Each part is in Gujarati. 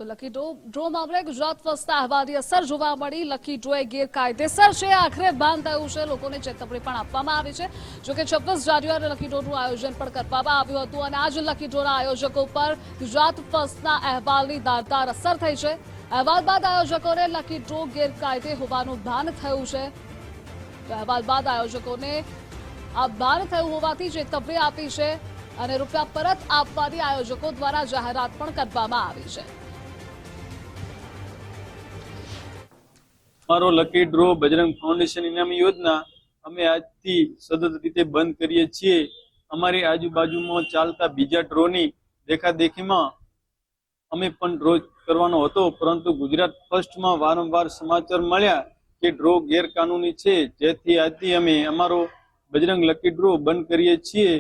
તો લકી ડ્રો મામલે ગુજરાત ફર્સ્ટના અહેવાલની અસર જોવા મળી। લકી ડ્રોએ ગેરકાયદેસર છે, આખરે બંધ થયું છે, લોકોને ચેતવણી પણ આપવામાં આવી છે। જોકે 26 જાન્યુઆરી લકી ડ્રોનું આયોજન પણ કરવામાં આવ્યું હતું અને આજ લકી ડ્રોના આયોજકો પર ગુજરાત ફર્સ્ટના અહેવાલની ધારદાર અસર થઈ છે। અહેવાલ બાદ આયોજકોને લકી ડ્રો ગેરકાયદે હોવાનું ભાન થયું છે। તો અહેવાલ બાદ આયોજકોને આ ભાન થયું હોવાથી ચેતવણી આપી છે અને રૂપિયા પરત આપવાની આયોજકો દ્વારા જાહેરાત પણ કરવામાં આવી છે। અમારો લકી ડ્રો બજરંગ ફાઉન્ડેશન ઇનામી યોજના અમે આજથી સતત રીતે બંધ કરીએ છીએ। અમારી આજુબાજુમાં ચાલતા બીજા ડ્રોની દેખાદેખીમાં અમે પણ ડ્રો કરવાનો હતો, પરંતુ ગુજરાત ફર્સ્ટમાં વારંવાર સમાચાર મળ્યા કે ડ્રો ગેરકાનૂની છે, જેથી આજથી અમે અમારો બજરંગ લકી ડ્રો બંધ કરીએ છીએ।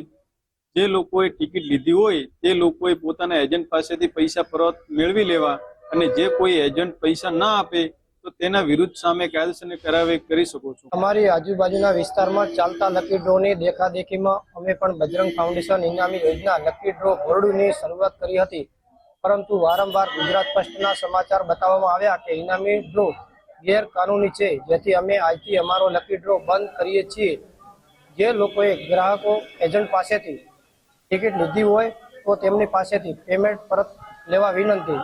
જે લોકોએ ટિકિટ લીધી હોય તે લોકોએ પોતાના એજન્ટ પાસેથી પૈસા પરત મેળવી લેવા અને જે કોઈ એજન્ટ પૈસા ના આપે તો તેના વિરુદ્ધ સામે કાયદેસરની કાર્યવાહી કરી શકો છો। અમારી આજુબાજુના વિસ્તારમાં ચાલતા લકી ડ્રોની દેખાદેખીમાં અમે પણ બજરંગ ફાઉન્ડેશન ઇનામી યોજના લકી ડ્રો ભરડુની શરૂઆત કરી હતી, પરંતુ વારંવાર ગુજરાત ફર્સ્ટના સમાચાર બતાવવામાં આવ્યા કે ઇનામી ડ્રો ગેરકાનૂની છે, જેથી અમે આજથી અમારો લકી ડ્રો બંધ કરીએ છીએ। જે લોકોએ ગ્રાહકો એજન્ટ પાસેથી ટિકિટ લીધી હોય તો તેમની પાસેથી પેમેન્ટ પરત લેવા વિનંતી।